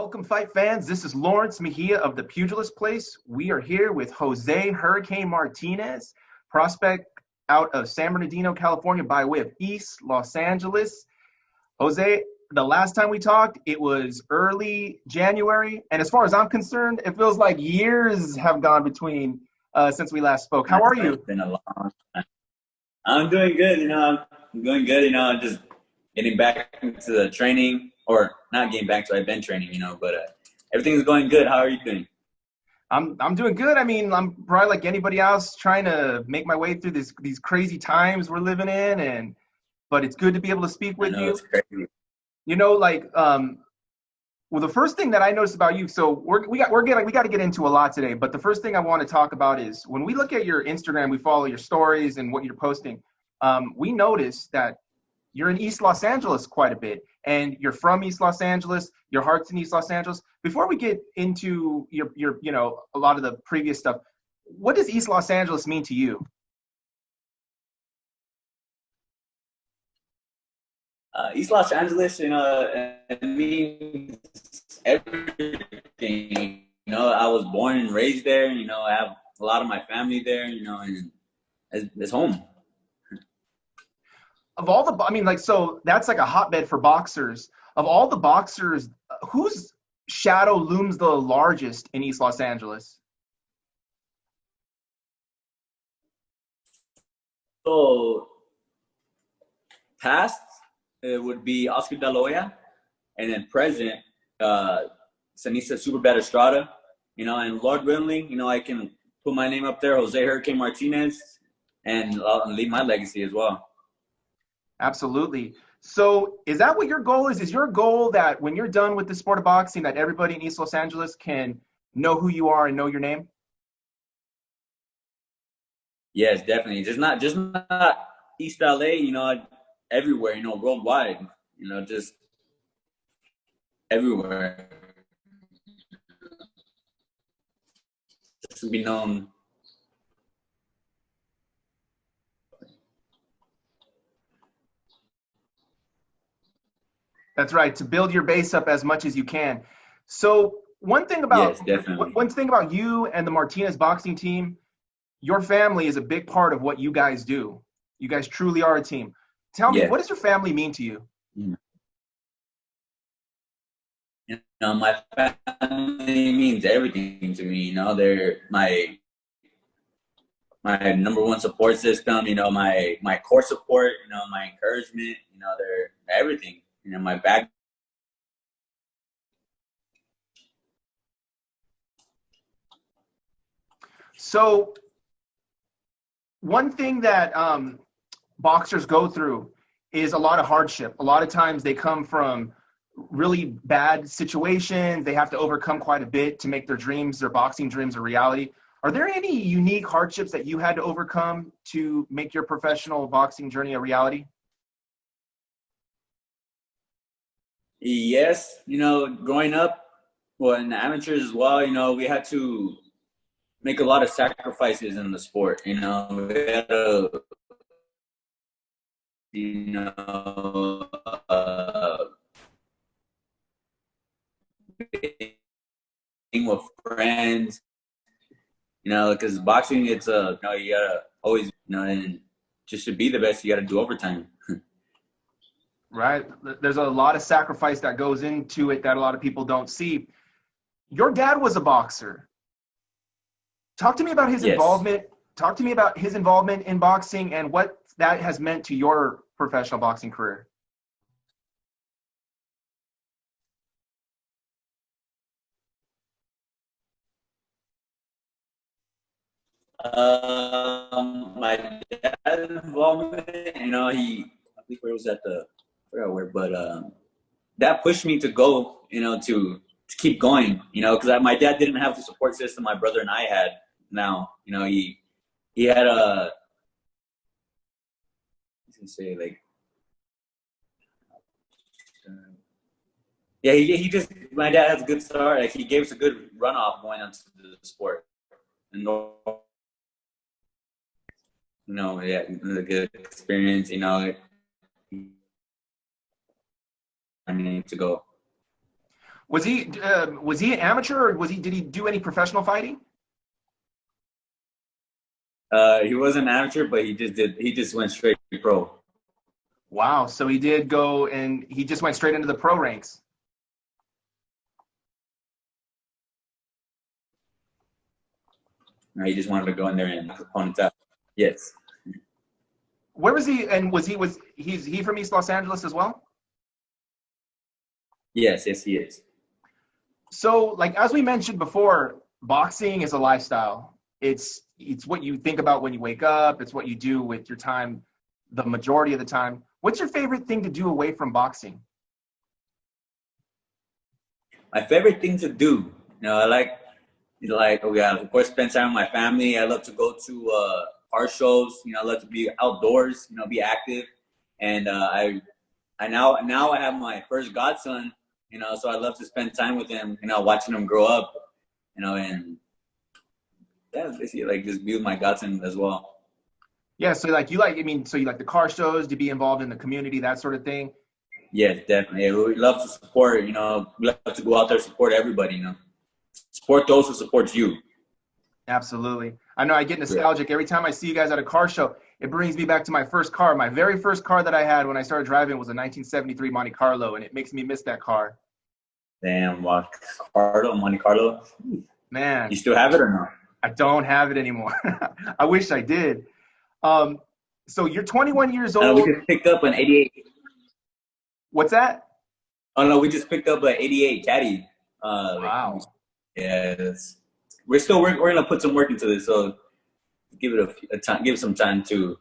Welcome, fight fans. This is Lawrence Mejia of the Pugilist Place. We are here with Jose Hurricane Martinez, prospect out of San Bernardino, California, by way of East Los Angeles. Jose, the last time we talked, it was early January, and as far as I'm concerned, it feels like years have gone between since we last spoke. How are you? It's been a long time. I'm doing good, I'm doing good, just getting back into the training, or not getting back to I've been training, but everything's going good. How are you doing? I'm doing good. I mean, I'm probably like anybody else trying to make my way through these crazy times we're living in, but it's good to be able to speak I with know you. it's crazy. Well, the first thing that I noticed about you, so we got to get into a lot today, but the first thing I want to talk about is when we look at your Instagram, we follow your stories and what you're posting. We notice that you're in East Los Angeles quite a bit, and you're from East Los Angeles. Your heart's in East Los Angeles. Before we get into your a lot of the previous stuff, what does East Los Angeles mean to you? East Los Angeles, it means everything. I was born and raised there. I have a lot of my family there. And it's home. Of all the, I mean, like, so that's like a hotbed for boxers. Of all the boxers, whose shadow looms the largest in East Los Angeles? So past, it would be Oscar De La Hoya, and then present, Sanisa Superbad Estrada, and Lord willing, I can put my name up there, Jose Hurricane Martinez, and leave my legacy as well. Absolutely. So is that what your goal is? Is your goal that when you're done with the sport of boxing, that everybody in East Los Angeles can know who you are and know your name? Yes, definitely. Just not East L.A., everywhere, worldwide, just everywhere. Just to be known. That's right, to build your base up as much as you can. So Yes, definitely. one thing about you and the Martinez boxing team, your family is a big part of what you guys do. You guys truly are a team. Tell me, Yeah. what does your family mean to you? My family means everything to me. They're my number one support system. My core support. My encouragement. They're everything. My back. So one thing that boxers go through is a lot of hardship. A lot of times they come from really bad situations. They have to overcome quite a bit to make their boxing dreams a reality. Are there any unique hardships that you had to overcome to make your professional boxing journey a reality? Yes, growing up, well, in the amateurs as well, we had to make a lot of sacrifices in the sport. We had to, you know, uh, being with friends, because boxing, it's you gotta always, and just to be the best, you gotta do overtime. Right. There's a lot of sacrifice that goes into it that a lot of people don't see. Your dad was a boxer. Talk to me about his Yes. involvement. Talk to me about his involvement in boxing and what that has meant to your professional boxing career. My dad's involvement, I think where it was I forgot where, but that pushed me to go, to keep going, because my dad didn't have the support system my brother and I had. Now, he had I can say like, yeah, he just, my dad has a good start. Like, he gave us a good runoff going into the sport, and yeah, a good experience. I need to go. Was he an amateur, or did he do any professional fighting? He was an amateur, but he just went straight pro. Wow. So he did go, and he just went straight into the pro ranks. He just wanted to go in there and knock opponents out. Yes. Where was he? And he's he from East Los Angeles as well? Yes, he is. So, like, as we mentioned before, boxing is a lifestyle. It's what you think about when you wake up. It's what you do with your time, the majority of the time. What's your favorite thing to do away from boxing? My favorite thing to do, I like, of course, spend time with my family. I love to go to art shows. I love to be outdoors. Be active. And I now I have my first godson. So I love to spend time with him. Watching him grow up. And yeah, basically like just be with my godson as well. Yeah. So like you like the car shows, to be involved in the community, that sort of thing. Yes, definitely. We love to support. We love to go out there, support everybody. Support those who support you. Absolutely. I know I get nostalgic every time I see you guys at a car show. It brings me back to my first car. My very first car that I had when I started driving was a 1973 Monte Carlo, and it makes me miss that car. Damn, Monte Carlo. Man. You still have it or not? I don't have it anymore. I wish I did. So you're 21 years old. We just picked up an 88. What's that? Oh, no, we just picked up an 88 Caddy. Wow. Yeah, we're going to put some work into this, so give it a time, give it some time to.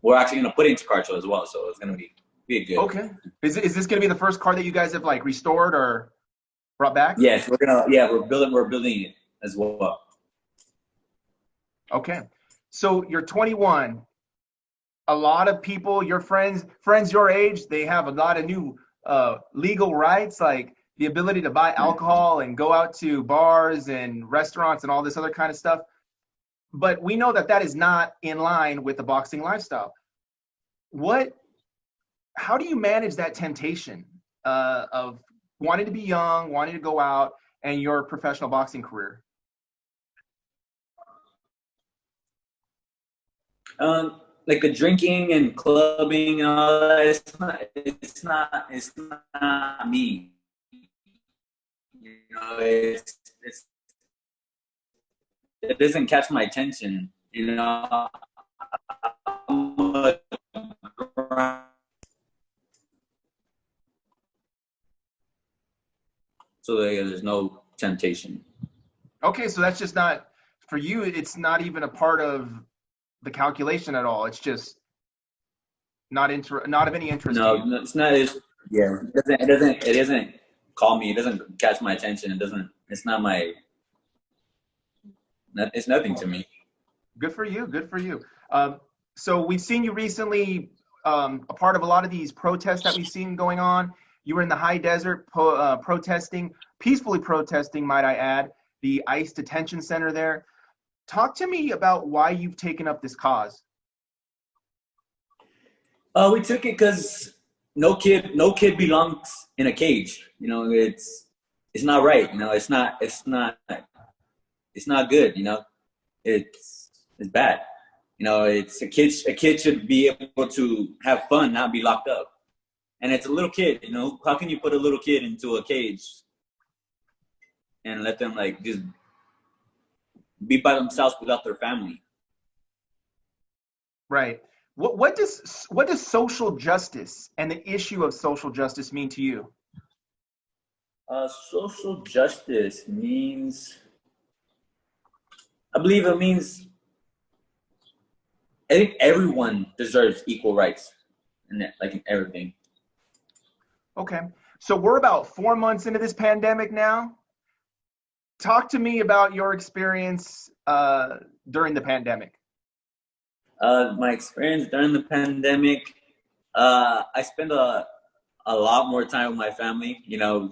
We're actually going to put it into car show as well, so it's going to be good. Okay. Is this going to be the first car that you guys have like restored or brought back? Yes, we're building it as well. Okay. So you're 21. A lot of people, your friends your age, they have a lot of new legal rights, like the ability to buy alcohol and go out to bars and restaurants and all this other kind of stuff. But we know that is not in line with the boxing lifestyle. How do you manage that temptation of wanting to be young, wanting to go out, and your professional boxing career? Like the drinking and clubbing and all that, it's not me. It doesn't catch my attention. So there's no temptation. Okay, so that's just not for you. It's not even a part of the calculation at all. It's just not of any interest. No, to you. It's not. It doesn't call me. It doesn't catch my attention. It's not my. It's nothing to me. Good for you. Good for you. So we've seen you recently a part of a lot of these protests that we've seen going on. You were in the high desert protesting, peacefully protesting, might I add, the ICE detention center there. Talk to me about why you've taken up this cause. We took it because no kid belongs in a cage. It's not right. It's not good. It's bad. It's a kid should be able to have fun, not be locked up. And it's a little kid. How can you put a little kid into a cage and let them like just be by themselves without their family? Right. What does social justice and the issue of social justice mean to you? Social justice means, I believe it means, I think everyone deserves equal rights in everything. Okay. So we're about 4 months into this pandemic now. Talk to me about your experience during the pandemic. My experience during the pandemic, I spent a lot more time with my family,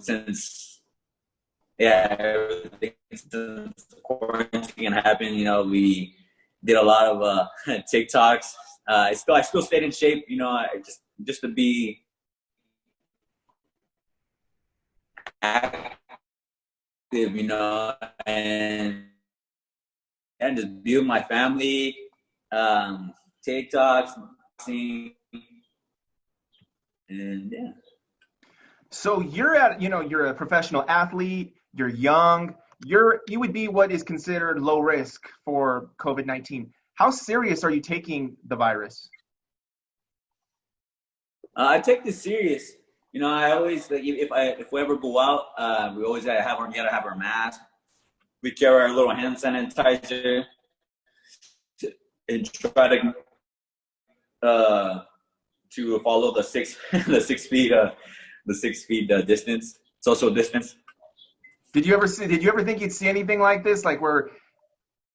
since everything since quarantine happened. We did a lot of TikToks. I still stayed in shape, just to be active, you know, and just be with my family, TikToks, boxing, and yeah. So you're you're a professional athlete, you're young, you would be what is considered low risk for COVID-19. How serious are you taking the virus? I take this serious. You know, I always like if we ever go out, we always gotta have our mask. We carry our little hand sanitizer and try to follow the the 6 feet distance, social distance. Did you ever think you'd see anything like this? Like we're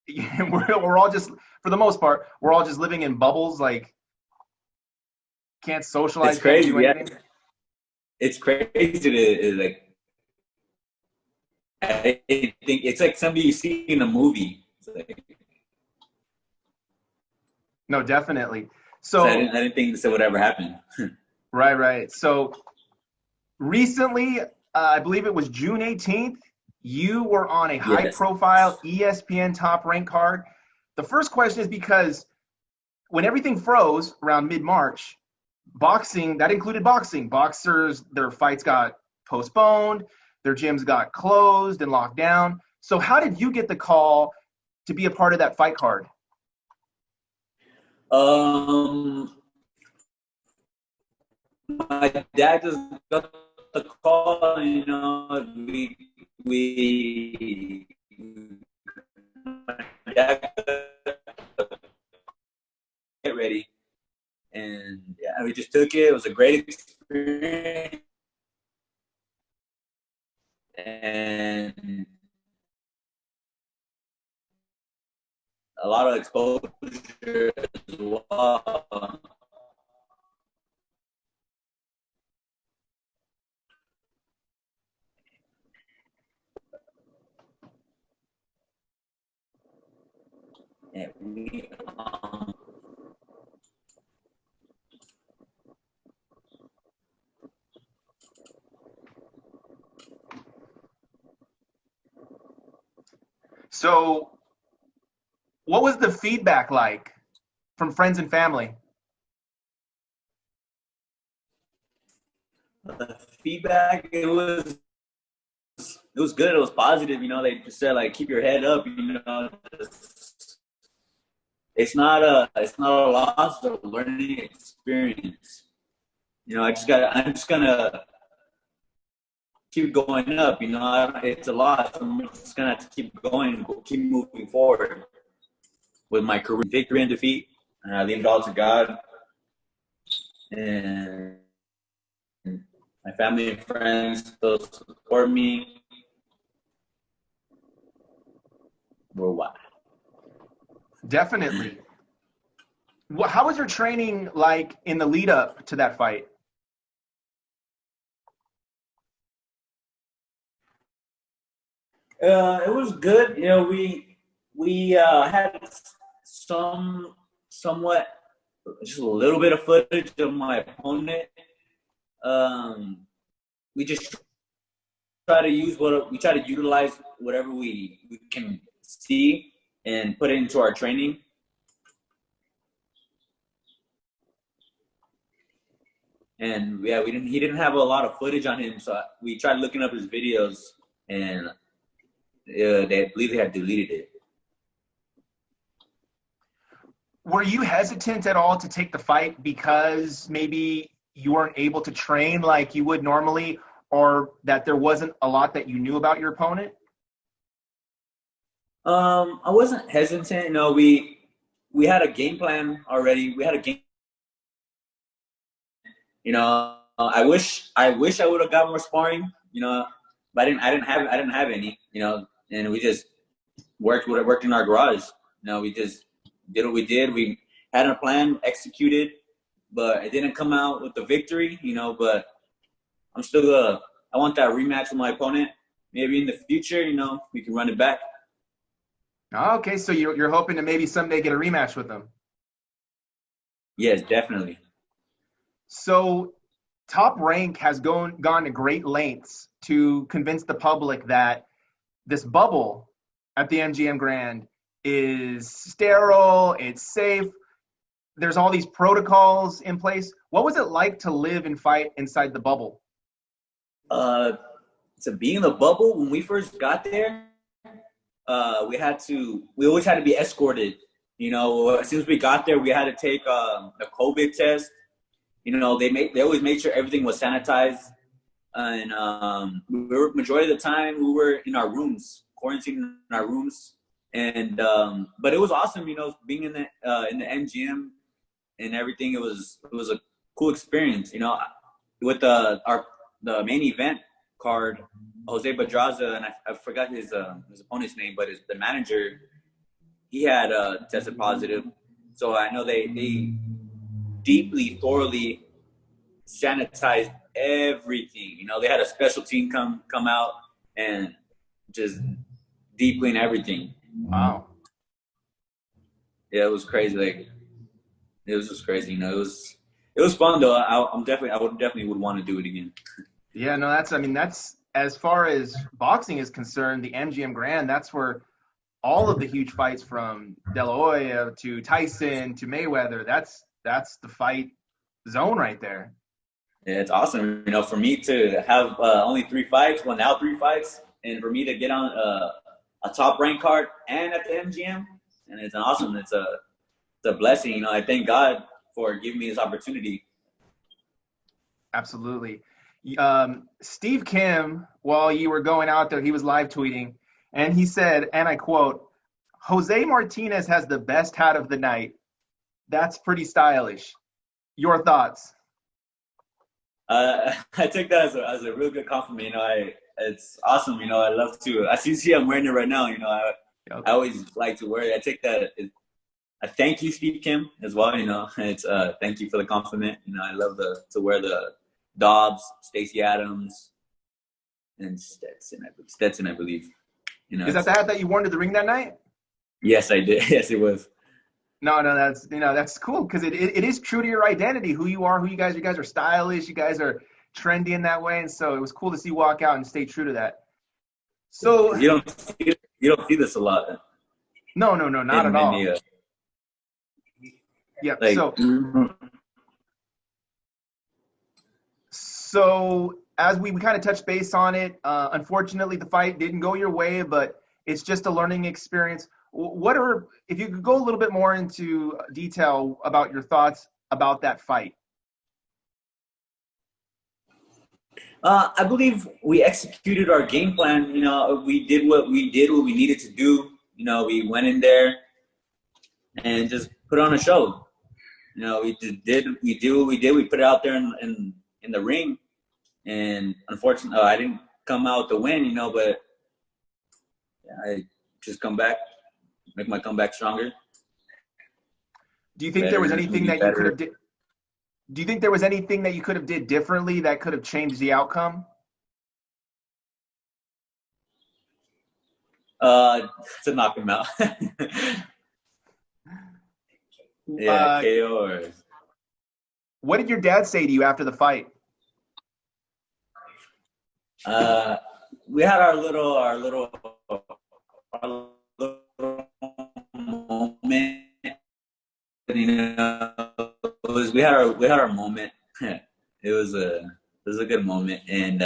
all just, for the most part, we're all just living in bubbles, like can't socialize, It's can't crazy, do yeah. anything. It's crazy to like. I think it's like something you see in a movie. Like, No, definitely. so So, I didn't think this would ever happen. right. So recently, I believe it was June 18th, you were on a high Yes. profile ESPN top rank card. The first question is because when everything froze around mid-March, boxing, that included boxing. Boxers, their fights got postponed, their gyms got closed and locked down. So how did you get the call to be a part of that fight card? My dad just got the call. You know, we my dad get ready, and yeah, we just took it. It was a great experience, and a lot of exposure as well. And So what was the feedback like from friends and family? the feedback, it was good. It was positive. You know, they just said like keep your head up. You know, it's not a loss. It's a learning experience. You know, I'm just gonna keep going up. You know, it's a loss. I'm just gonna have to keep going, keep moving forward with my career, victory and defeat. And I leave it all to God and my family and friends. Those support me worldwide. Definitely. How was your training like in the lead up to that fight? It was good. You know, we had somewhat just a little bit of footage of my opponent. We just try to utilize whatever we can see and put it into our training. And yeah, he didn't have a lot of footage on him, so we tried looking up his videos, and they believe they had deleted it. Were you hesitant at all to take the fight because maybe you weren't able to train like you would normally, or that there wasn't a lot that you knew about your opponent? I wasn't hesitant. No, we had a game plan already. We had a game. You know, I wish I would have got more sparring. You know, but I didn't have any. You know, and we just worked in our garage. You know, we just did what we did. We had a plan, executed, but it didn't come out with the victory. You know, but I'm still I want that rematch with my opponent. Maybe in the future, you know, we can run it back. Okay, so you're hoping to maybe someday get a rematch with them. Yes, definitely. So Top Rank has gone to great lengths to convince the public that this bubble at the MGM Grand is sterile, it's safe. There's all these protocols in place. What was it like to live and fight inside the bubble? To be in the bubble, when we first got there, we always had to be escorted. You know, as soon as we got there, we had to take a COVID test. You know, they always made sure everything was sanitized, and majority of the time we were in our rooms, quarantined in our rooms, and but it was awesome. You know, being in the MGM and everything. It was a cool experience. You know, with the main event card, Jose Pedraza, and I forgot his opponent's name, but the manager, he had tested positive. So I know they deeply, thoroughly sanitized everything. You know, they had a special team come out and just deep clean everything. Wow. Yeah, it was crazy. Like, it was just crazy. You know, it was fun though. I would definitely want to do it again. Yeah, no, that's as far as boxing is concerned, the MGM Grand, that's where all of the huge fights from De La Hoya to Tyson to Mayweather, that's the fight zone right there. Yeah, it's awesome. You know, for me to have only 3 fights, well, now 3 fights, and for me to get on a top rank card and at the MGM, and it's awesome. It's a blessing. You know, I thank God for giving me this opportunity. Absolutely. Steve Kim, while you were going out there, he was live tweeting, and he said, and I quote, "Jose Martinez has the best hat of the night. That's pretty stylish." Your thoughts? I take that as a real good compliment. You know, it's awesome. You know, I love to. As you see, I'm wearing it right now. You know, I always like to wear it. I take that. I thank you, Steve Kim, as well. You know, it's thank you for the compliment. You know, I love to wear the Dobbs, Stacey Adams, and Stetson, I believe. You know, Is that the hat that you wore to the ring that night? Yes, I did. Yes, it was. No, that's cool because it is true to your identity, who you are, you guys are stylish, you guys are trendy in that way, and so it was cool to see you walk out and stay true to that. So you don't see this a lot. No, not at all. Yeah. Like, so as we kind of touched base on it, unfortunately the fight didn't go your way, but it's just a learning experience. If you could go a little bit more into detail about your thoughts about that fight? I believe we executed our game plan. You know, we did what we needed to do. You know, we went in there and just put on a show. You know, we did what we did. We put it out there in the ring, and unfortunately, I didn't come out to win. You know, but I just come back. Make my comeback stronger. Do you think there was anything that you could have did? Do you think there was anything that you could have did differently that could have changed the outcome? To knock him out. Yeah, KO or. What did your dad say to you after the fight? We had our little moment. You know, we had our moment. It was a good moment, and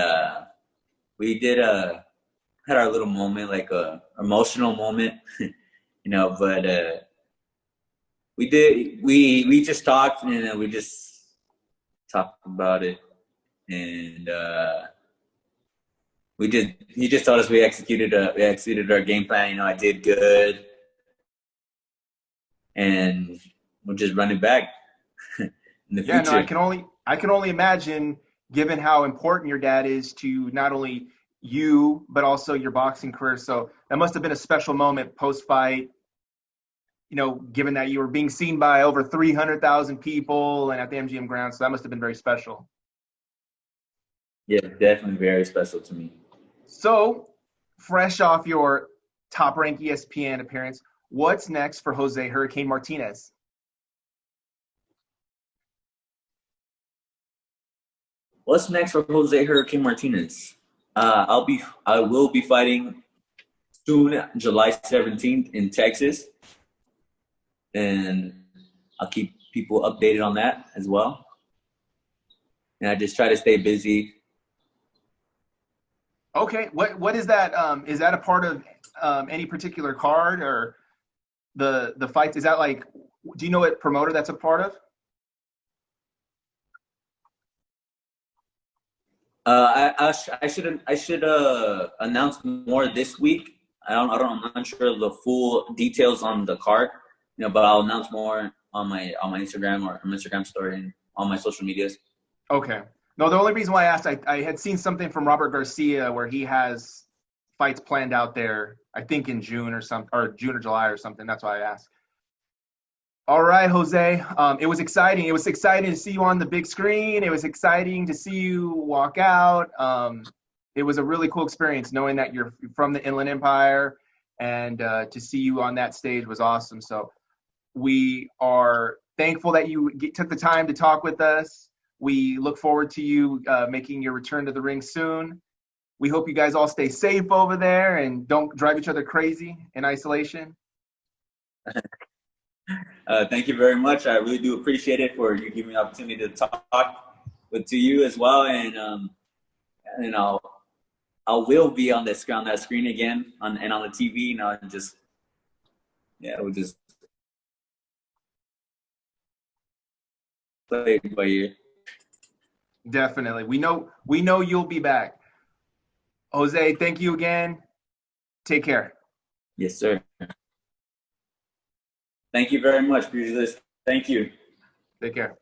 we did had our little moment, like a emotional moment, you know. But we just talked, and we just talked about it, and he just told us we executed our game plan. You know, I did good, and we'll just run it back in the future. Yeah, no, I can only imagine, given how important your dad is to not only you but also your boxing career. So that must have been a special moment post-fight. You know, given that you were being seen by over 300,000 people and at the MGM Grand, so that must have been very special. Yeah, definitely very special to me. So, fresh off your top-ranked ESPN appearance, what's next for Jose Hurricane Martinez? What's next for Jose Hurricane Martinez? I will be fighting soon, July 17th in Texas, and I'll keep people updated on that as well. And I just try to stay busy. Okay, what is that? Is that a part of any particular card or the fights? Is that like? Do you know what promoter that's a part of? I should announce more this week. I'm not sure of the full details on the card, but I'll announce more on my Instagram or my Instagram story and on my social medias. Okay. No, the only reason why I asked, I had seen something from Robert Garcia where he has fights planned out there, I think in June or something, or June or July or something. That's why I asked. All right, Jose. It was exciting. It was exciting to see you on the big screen. It was exciting to see you walk out. It was a really cool experience knowing that you're from the Inland Empire, and to see you on that stage was awesome. So we are thankful that you took the time to talk with us. We look forward to you making your return to the ring soon. We hope you guys all stay safe over there and don't drive each other crazy in isolation. Thank you very much. I really do appreciate it for you giving me the opportunity to talk to you as well. And I will be on that screen again on the TV. We'll just play it by ear. Definitely. We know you'll be back. Jose, thank you again. Take care. Yes, sir. Thank you very much, Pugilist. Thank you. Take care.